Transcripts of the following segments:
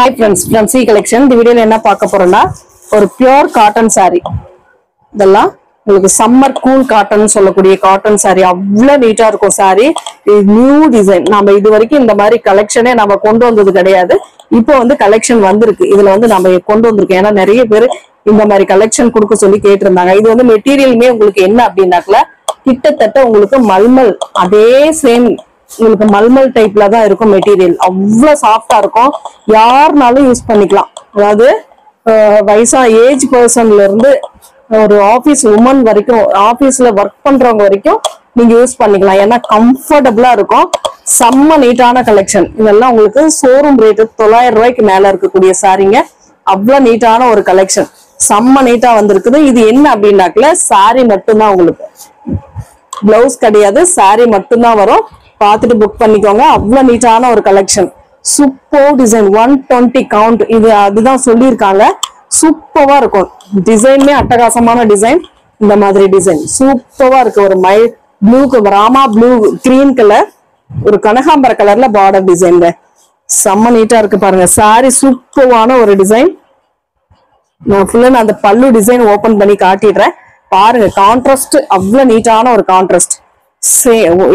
Hi friends, from C collection. இந்த வீடியோல என்ன பார்க்க போறோம்னா ஒரு பியூர் காட்டன் saree. இதெல்லாம் உங்களுக்கு சம்மர் கூல் காட்டன் சொல்லக்கூடிய காட்டன் saree அவ்வளவு நீட்டா இருக்கும் saree. இது நியூ டிசைன். நாம இது வரைக்கும் இந்த மாதிரி கலெக்ஷனே நாம கொண்டு வந்தது கிடையாது. இப்போ வந்து கலெக்ஷன் வந்திருக்கு. இதுல வந்து நாம கொண்டு வந்திருக்கோம். ஏன்னா நிறைய பேர் இந்த மாதிரி கலெக்ஷன் கொடுக்க சொல்லி கேட்டிருந்தாங்க. இது வந்து மெட்டீரியலுமே உங்களுக்கு என்ன அப்படின்னாக்கல கிட்டத்தட்ட உங்களுக்கு மல்மல் அதே சேம் உங்களுக்கு மல்மல் டைப்ல தான் இருக்கும் மெட்டீரியல். அவ்வளவு சாஃப்டா இருக்கும். யாருனாலும் யூஸ் பண்ணிக்கலாம். அதாவது வயசா ஏஜ் பர்சன்ல இருந்து ஒரு ஆபீஸ் உமன் வரைக்கும் ஆபீஸ்ல ஒர்க் பண்றவங்க வரைக்கும் நீங்க யூஸ் பண்ணிக்கலாம். ஏன்னா கம்ஃபர்டபுளா இருக்கும். செம்ம நீட்டான கலெக்ஷன். இதெல்லாம் உங்களுக்கு ஷோரூம் ரேட்டு 900 ரூபாய்க்கு மேல இருக்கக்கூடிய சாரீங்க. அவ்வளவு நீட்டான ஒரு கலெக்ஷன். செம்ம நீட்டா வந்திருக்குது. இது என்ன அப்படின்னாக்கல சாரி மட்டும்தான் உங்களுக்கு, பிளவுஸ் கிடையாது, சாரி மட்டும்தான் வரும். பார்த்துட்டு புக் பண்ணிக்கோங்க. அவ்வளவு நீட்டான ஒரு கலெக்ஷன். Super design 120 count. இது அதுதான் சொல்லியிருக்காங்க. சூப்பரா இருக்கும். டிசைனுமே அட்டகாசமான டிசைன். இந்த மாதிரி டிசைன் சூப்பரா இருக்கு. ஒரு ப்ளூக்கு ராமா ப்ளூ கிரீன் கலர், ஒரு கனகாம்பர கலர்ல பார்டர் டிசைன்ல செம்ம நீட்டா இருக்கு பாருங்க. சாரி சூப்பரான ஒரு டிசைன். நான் ஃபுல்லா அந்த பல்லு டிசைன் ஓபன் பண்ணி காட்டிடுறேன் பாருங்க. கான்ட்ராஸ்ட் அவ்வளவு நீட்டான ஒரு கான்ட்ராஸ்ட்.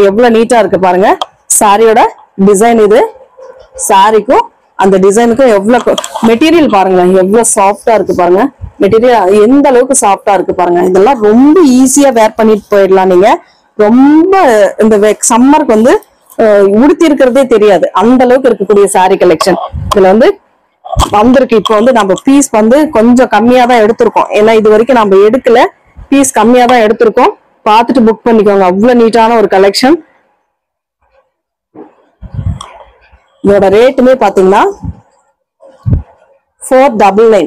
எவ்வளவு நீட்டா இருக்கு பாருங்க. சாரியோட டிசைன் இது. சாரிக்கும் அந்த டிசைனுக்கும் எவ்வளவு மெட்டீரியல் பாருங்களேன், எவ்வளவு சாஃப்டா இருக்கு பாருங்க. மெட்டீரியல் எந்த அளவுக்கு சாஃப்டா இருக்கு பாருங்க. இதெல்லாம் ரொம்ப ஈஸியா வேர் பண்ணிட்டு போயிடலாம். நீங்க ரொம்ப இந்த சம்மருக்கு வந்து உடுத்தி இருக்கிறதே தெரியாது, அந்த அளவுக்கு இருக்கக்கூடிய சாரி கலெக்ஷன் இதுல வந்து வந்திருக்கு. இப்போ வந்து நம்ம பீஸ் வந்து கொஞ்சம் கம்மியா தான் எடுத்திருக்கோம். ஏன்னா இது வரைக்கும் நம்ம எடுக்கல, பீஸ் கம்மியா தான் எடுத்திருக்கோம். பார்த்துட்டு புக் பண்ணிக்கோங்க. அவ்வளவு நீட்டான ஒரு கலெக்ஷன். இதோட ரேட்டுமே பாத்தீங்கன்னா 499,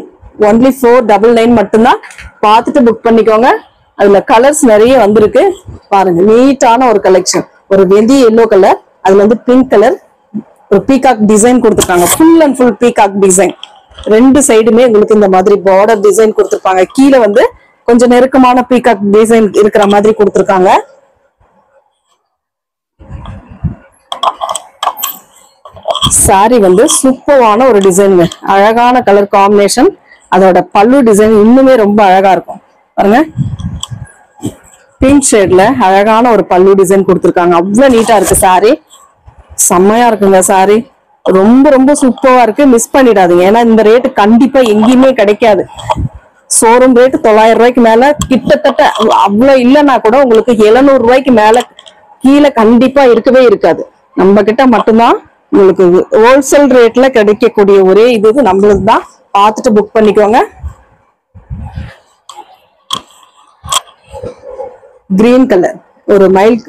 ஒன்லி 499 மட்டும்தான். பார்த்துட்டு புக் பண்ணிக்கோங்க. அதுல கலர்ஸ் நிறைய வந்திருக்கு பாருங்க. நீட்டான ஒரு கலெக்ஷன். ஒரு வெந்தி எல்லோ கலர், அதுல வந்து பிங்க் கலர், ஒரு பீகாக் டிசைன் கொடுத்துருக்காங்க. Full and full peacock design. ரெண்டு சைடுமே உங்களுக்கு இந்த மாதிரி பார்டர் டிசைன் கொடுத்துருப்பாங்க. கீழே வந்து கொஞ்சம் நெருக்கமான பீகாக் டிசைன் இருக்கிற மாதிரி கொடுத்துருக்காங்க. சாரி வந்து சூப்பரான ஒரு டிசைனுங்க. அழகான கலர் காம்பினேஷன். அதோட பல்லு டிசைன் இன்னுமே ரொம்ப அழகா இருக்கும் பாருங்க. பிங்க் ஷேட்ல அழகான ஒரு பல்லு டிசைன் கொடுத்துருக்காங்க. அவ்வளவு நீட்டா இருக்கு சாரி. செம்மையா இருக்குங்க சாரி. ரொம்ப ரொம்ப சூப்பரா இருக்கு. மிஸ் பண்ணிடாதீங்க. ஏன்னா இந்த ரேட்டு கண்டிப்பா எங்கேயுமே கிடைக்காது. ஷோரூம் ரேட்டு 900 ரூபாய்க்கு மேல, கிட்டத்தட்ட அவ்வளவு இல்லைன்னா கூட உங்களுக்கு 700 ரூபாய்க்கு மேல கீழே கண்டிப்பா இருக்கவே இருக்காது. நம்ம கிட்ட மட்டும்தான் உங்களுக்கு ஹோல்சேல் ரேட்ல கிடைக்கக்கூடிய ஒரே இது நம்மளுக்கு தான். பார்த்துட்டு புக் பண்ணிக்கோங்க. கிரீன் கலர், ஒரு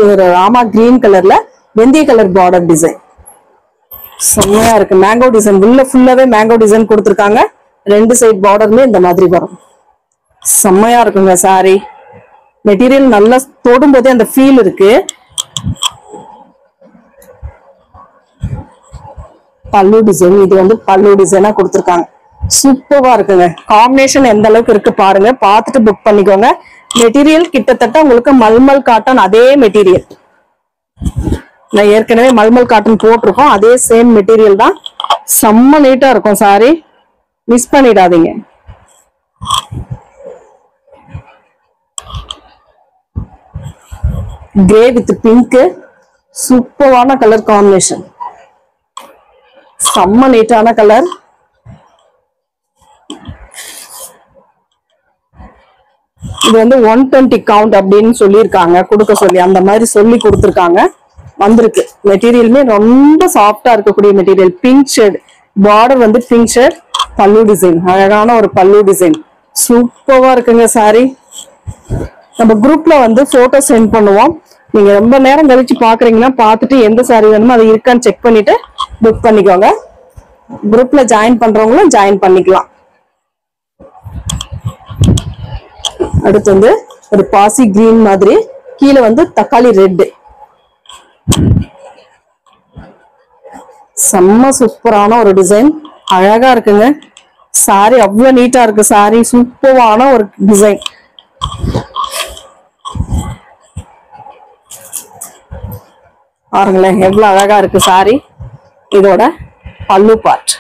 ஒரு ராமா கிரீன் கலர்ல வெந்தய கலர் பார்டர் டிசைன் செம்மையா இருக்கு. மேங்கோ டிசைன் உள்ள ஃபுல்லாவே மேங்கோ டிசைன் கொடுத்துருக்காங்க. ரெண்டு சைட் பார்டருமே இந்த மாதிரி வரும். செம்மையா இருக்குங்க சாரி. மெட்டீரியல் நல்லா தொடும் போதே அந்த ஃபீல் இருக்கு. பல்லு டிசைன், இது வந்து பல்லு டிசைனா கொடுத்துருக்காங்க. சூப்பரா இருக்குங்க. காம்பினேஷன் எந்த அளவுக்கு இருக்கு பாருங்க. பார்த்துட்டு புக் பண்ணிக்கோங்க. மெட்டீரியல் கிட்டத்தட்ட உங்களுக்கு மல்மல் காட்டன் அதே மெட்டீரியல். நான் ஏற்கனவே மல்மல் காட்டன் போட்டிருக்கோம். அதே சேம் மெட்டீரியல் தான். செம்ம நீட்டா இருக்கும் சாரி. மிஸ் பண்ணிடாதீங்க. கிரே வித் பிங்க், சூப்பரான கலர் காம்பினேஷன். செம்ம நீட்டான கலர். இது வந்து 120 கவுண்ட் அப்படின்னு சொல்லியிருக்காங்க, கொடுக்க சொல்லி அந்த மாதிரி சொல்லி கொடுத்துருக்காங்க. வந்திருக்கு. மெட்டீரியலுமே ரொம்ப சாஃப்டா இருக்கக்கூடிய மெட்டீரியல். பிங்க் ஷேட் பார்டர் வந்து பிங்க் ஷேட், பல்லு டிசைன் அழகான ஒரு பல்லு டிசைன். சூப்பரா இருக்குங்க சாரி. நம்ம குரூப்ல வந்து போட்டோ சென்ட் பண்ணுவோம். நீங்க ரொம்ப நேரம் கழிச்சு பாக்குறீங்கன்னா பார்த்துட்டு எந்த சாரி வேணுமோ அதை இருக்கான்னு செக் பண்ணிட்டு புக் பண்ணிக்கோங்க. குரூப்ல ஜாயின் பண்றவங்களும் ஜாயின் பண்ணிக்கலாம். அடுத்து வந்து ஒரு பாசி கிரீன் மாதிரி, கீழே வந்து தக்காளி ரெட். செம்ம சூப்பரான ஒரு டிசைன். அழகா இருக்குங்க சாரி. அவ்வளவு நீட்டா இருக்கு சாரி. சூப்பரான ஒரு டிசைன். பாருங்களேன் எவ்வளவு அழகா இருக்கு சாரி. இதோட பல்லு பார்ட்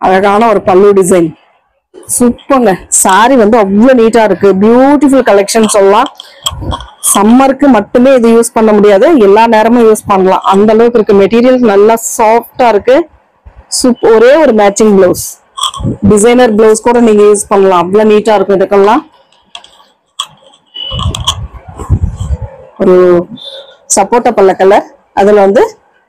அழகான ஒரு பல்லு டிசைன். சூப்பர்ங்க. சாரி வந்து அவ்வளவு நீட்டா இருக்கு. பியூட்டிஃபுல் கலெக்ஷன் சொல்லலாம். சம்மருக்கு மட்டுமே இது யூஸ் பண்ண முடியாது, எல்லா நேரமும் யூஸ் பண்ணலாம். அந்த அளவுக்கு இருக்கு. மெட்டீரியல் நல்லா சாஃப்டா இருக்கு. ஒரே ஒரு மேட்சிங் பிளவுஸ், டிசைனர் பிளவுஸ் கூட நீங்க யூஸ் பண்ணலாம். அவ்வளவு நீட்டா இருக்கும். இதுக்கெல்லாம் ஒரு சப்போட்டா பல்ல கலர், அதுல வந்து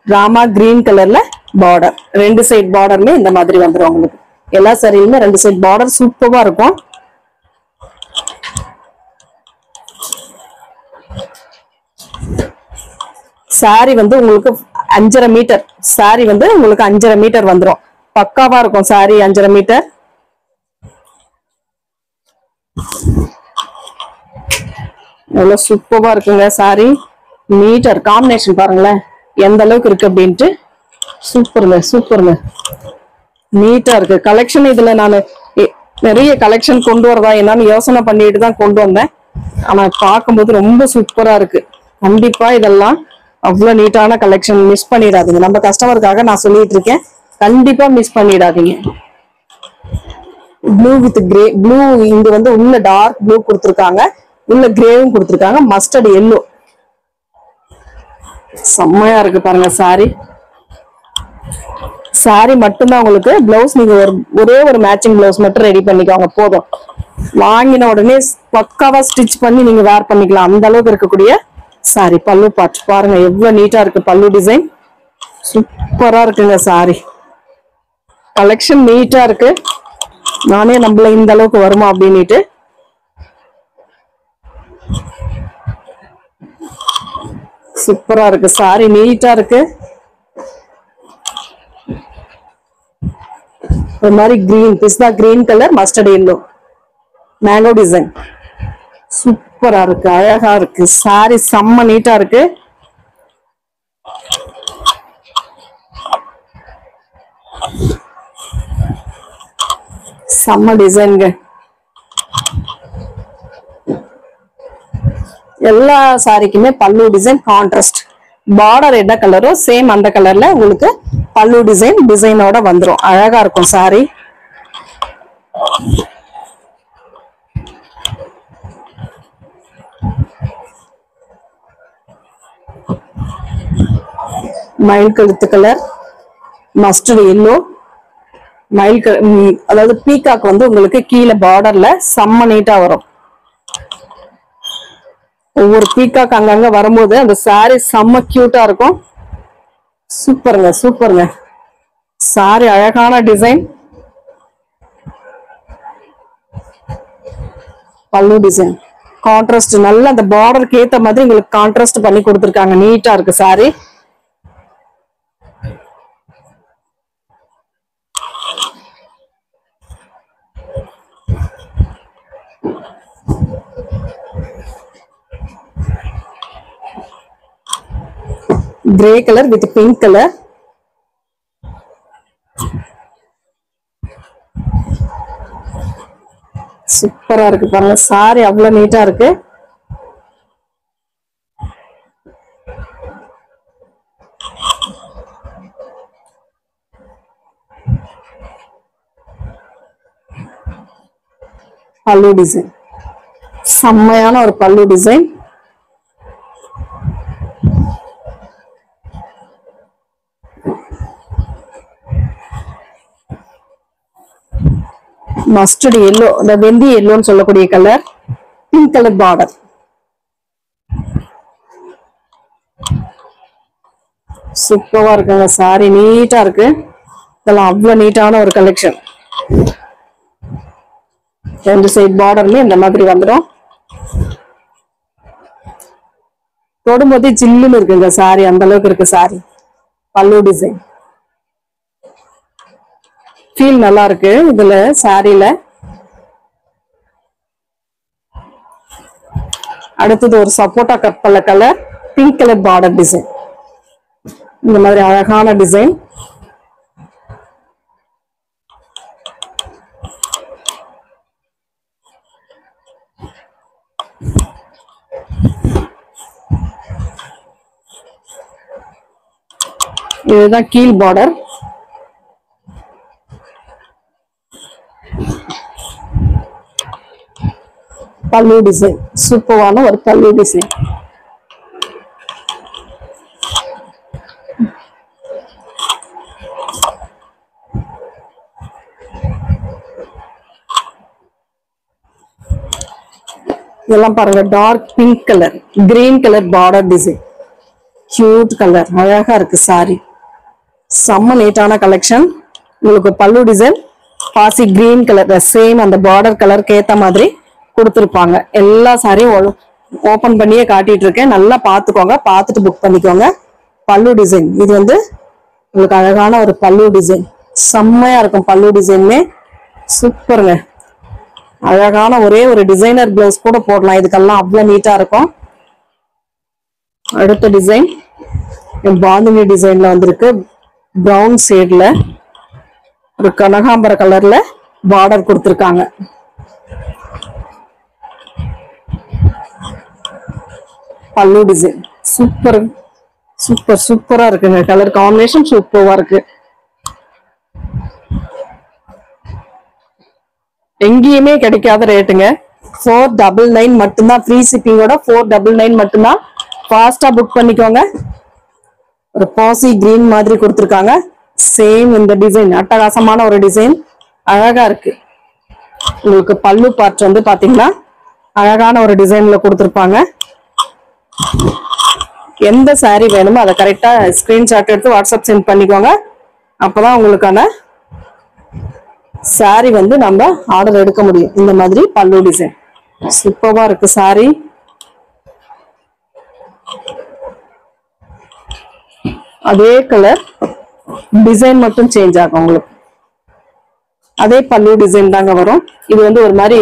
ராமா கிரீன் கலர்ல பார்டர், ரெண்டு சைட் பார்டருமே இந்த மாதிரி வந்துடும் உங்களுக்கு. எல்லா சாரியுமே ரெண்டு சைட் பார்டர் சூப்பரா இருக்கும். சாரி வந்து உங்களுக்கு 5.5 மீட்டர், சாரி வந்து உங்களுக்கு 5.5 மீட்டர் வந்துடும். பக்காவா இருக்கும் சாரி 5.5 மீட்டர். எவ்வளவு சூப்பரா இருக்குங்க சாரி. மீட்டர் காம்பினேஷன் பாருங்களேன் எந்த அளவுக்கு இருக்கு அப்படின்ட்டு. சூப்பருங்க சூப்பருங்க, நீட்டா இருக்கு. கலெக்ஷன் இதுல நான் நிறைய கலெக்ஷன் கொண்டு வரதா என்னன்னு யோசனை பண்ணிட்டு தான் கொண்டு வந்தேன். ஆனா பார்க்கும்போது ரொம்ப சூப்பரா இருக்கு. கண்டிப்பா இதெல்லாம் அவ்வளவு நீட்டான கலெக்ஷன், மிஸ் பண்ணிடாதீங்க. நம்ம கஸ்டமருக்காக நான் சொல்லிட்டு இருக்கேன், கண்டிப்பா மிஸ் பண்ணிடாதீங்க. ப்ளூ வித் கிரே, ப்ளூ இங்க வந்து உள்ள டார்க் ப்ளூ கொடுத்துருக்காங்க, உள்ள கிரேவும் கொடுத்துருக்காங்க, மஸ்டர்ட் எல்லோ. செம்மையா இருக்கு பாருங்க சாரி. சாரி மட்டும்தான் உங்களுக்கு. பிளவுஸ் நீங்க ஒரே ஒரு மேட்சிங் பிளவுஸ் மட்டும் ரெடி பண்ணிக்கோங்க போதும். வாங்கின உடனே பக்காவா ஸ்டிச் பண்ணி நீங்க வேர் பண்ணிக்கலாம். அந்த அளவுக்கு இருக்கக்கூடிய சாரி. பல்லு பார்ட் பாருங்க எவ்வளவு நீட்டா இருக்கு. பல்லு டிசைன் சூப்பரா இருக்குங்க சாரி. கலெக்ஷன் நீட்டா இருக்கு. நானே நம்மள இந்த அளவுக்கு வருமா அப்படின்னுட்டு. சூப்பரா இருக்கு சாரி, நீட்டா இருக்கு. ஒரு மாதிரி green, pista green colour, mustard yellow, mango design. சூப்பரா இருக்கு, அழகா இருக்கு சாரி. செம்ம நீட்டா இருக்கு. செம்ம டிசைன்ங்க. எல்லா சாரிக்குமே பல்லு டிசைன் கான்ட்ராஸ்ட். பார்டர் என்ன கலரோ சேம் அந்த கலர்ல உங்களுக்கு பல்லு டிசைனோட வந்துரும். அழகா இருக்கும் சாரி. மயில் கழுத்து கலர், மஸ்டர்ட் எல்லோ, மயில் அதாவது பீகாக் வந்து உங்களுக்கு கீழே பார்டர்ல செம்ம நீட்டா வரும். ஒவ்வொரு பீகாக் அங்கங்க வரும்போது அந்த சாரி செம்ம கியூட்டா இருக்கும். சூப்பருங்க சூப்பருங்க சாரி, அழகான டிசைன். பல்லு டிசைன் கான்ட்ராஸ்ட், நல்ல அந்த பார்டருக்கு ஏத்த மாதிரி உங்களுக்கு கான்ட்ராஸ்ட் பண்ணி கொடுத்துருக்காங்க. நீட்டா இருக்கு sorry. Grey colour with pink colour. சூப்பரா இருக்கு பாருங்க சாரி, அவ்வளவு நீட்டா இருக்கு. பல்லு டிசைன் செம்மையான ஒரு பல்லு டிசைன். மஸ்டர்ட் எல்லோ, இந்த வெந்தி எல்லோன்னு சொல்லக்கூடிய கலர், பிங்க் கலர் பார்டர். சூப்பரா இருக்குங்க சாரி, நீட்டா இருக்கு. இதெல்லாம் அவ்வளவு நீட்டான ஒரு கலெக்ஷன். ரெண்டு சைட் பார்டர்லயும் இந்த மாதிரி வந்துடும். தொடும்போது ஜில்லுன்னு இருக்குங்க சாரி, அந்த அளவுக்கு இருக்கு சாரி. பல்லு டிசைன் ஃபீல் நல்லா இருக்கு இதுல சாரியில. அடுத்தது ஒரு சப்போட்டா கப்பல்ல colour, pink colour border design. இந்த மாதிரி அழகான டிசைன். இதுதான் கீழ் பார்டர். பல்லு டிசைன், சூப்பரான ஒரு பல்லு டிசைன். இதெல்லாம் பாருங்க, dark pink colour, green colour border design, cute colour, அழகா இருக்கு சாரி. செம்ம நீட்டான கலெக்ஷன். உங்களுக்கு பல்லு டிசைன் பாசி கிரீன் கலர், சேம் அந்த பார்டர் கலருக்கு ஏத்த மாதிரி கொடுத்துருப்பாங்க. எல்லா சாரியும் ஓபன் பண்ணியே காட்டிட்டு இருக்கேன், நல்லா பாத்துக்கோங்க, பார்த்துட்டு புக் பண்ணிக்கோங்க. பல்லு டிசைன் இது வந்து உங்களுக்கு அழகான ஒரு பல்லு டிசைன், செம்மையா இருக்கும். பல்லு டிசைன்மே சூப்பருங்க. அழகான ஒரே ஒரு டிசைனர் பிளவுஸ் கூட போடலாம், இதுக்கெல்லாம் அவ்வளவு நீட்டா இருக்கும். அடுத்த டிசைன் பாந்தினி டிசைன்ல வந்திருக்கு. பிரவுன் ஷேட்ல ஒரு கனகாம்பர கலர்ல பார்டர் கொடுத்திருக்காங்க. பல்லு டிசைன் சூப்பர் சூப்பர் சூப்பரா இருக்குங்க. கலர் காம்பினேஷன் சூப்பரா இருக்கு. எங்கேயுமே கிடைக்காத ரேட்டுங்க. 499 மட்டும்தான், ஃப்ரீ ஷிப்பிங்கோட 499 மட்டும்தான். ஃபாஸ்டா புக் பண்ணிக்கோங்க. ஒரு பாசி கிரீன் மாதிரி கொடுத்துருக்காங்க. சேம் இந்த டிசைன் அட்டகாசமான ஒரு டிசைன், அழகா இருக்கு. உங்களுக்கு பல்லு பார்ட் வந்து பாத்தீங்கன்னா அழகான ஒரு டிசைன்ல கொடுத்துருப்பாங்க. எந்த சாரி வேணுமோ அதை கரெக்டா ஸ்கிரீன்ஷாட் எடுத்து வாட்ஸ்அப் சென்ட் பண்ணிக்கோங்க. அப்பதான் உங்களுக்கான சாரி வந்து நம்ம ஆர்டர் எடுக்க முடியும். இந்த மாதிரி பல்லு டிசைன் சூப்பரா இருக்கு சாரி. அதே கலர் டிசைன் மட்டும் சேஞ்ச் ஆகும் உங்களுக்கு. அதே பல்லு டிசைன் தாங்க வரும். இது வந்து ஒரு மாதிரி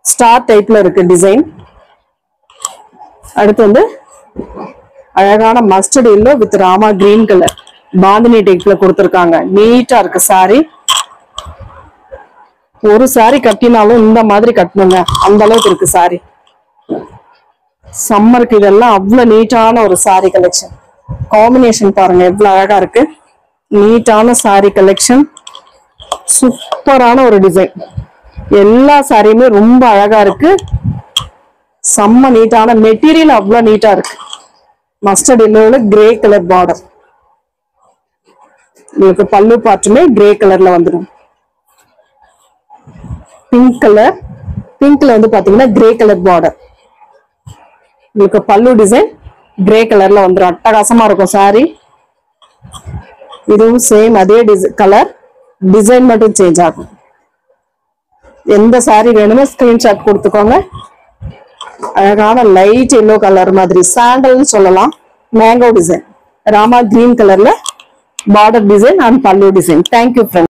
ஸ்டார் டைப்ல இருக்கு டிசைன். அடுத்து வந்து அழகான mustard yellow with Rama green colour bandhani டைப்ல கொடுத்திருக்காங்க. நீட்டா இருக்கு சாரி. ஒரு சாரி கட்டினாலும் இந்த மாதிரி கட்டணுங்க, அந்த அளவுக்கு இருக்கு சாரி. சம்மருக்கு இதெல்லாம் அவ்வளவு நீட்டான ஒரு சாரி கலெக்ஷன். காம்பினேஷன் பாருங்க எவ்வளவு அழகா இருக்கு. நீட்டான சாரி கலெக்ஷன், சூப்பரான ஒரு டிசைன். எல்லா சாரியுமே ரொம்ப அழகா இருக்கு. செம்ம நீட்டான மெட்டீரியல், அவ்வளவு நீட்டா இருக்கு. மஸ்டர்ட் எல்லோல கிரே கலர் பார்டர். உங்களுக்கு பல்லு பார்ட்டுமே கிரே கலர்ல வந்துடும். பிங்க் கலர், பிங்க்ல வந்து பாத்தீங்கன்னா கிரே கலர் பார்டர். உங்களுக்கு பல்லு டிசைன் கிரே கலர்ல வந்துடும். அட்டகாசமா இருக்கும் சாரி. இதுவும் சேம் அதே கலர், டிசைன் மட்டும் சேஞ்ச் ஆகும். எந்த சாரி வேணுமோ ஸ்கிரீன்ஷாட் கொடுத்துக்கோங்க. அழகான லைட் எல்லோ கலர் மாதிரி சாண்டல்னு சொல்லலாம். மேங்கோ டிசைன், ராமா கிரீன் கலர்ல பார்டர் டிசைன் அண்ட் பல்லு டிசைன். Thank you friends.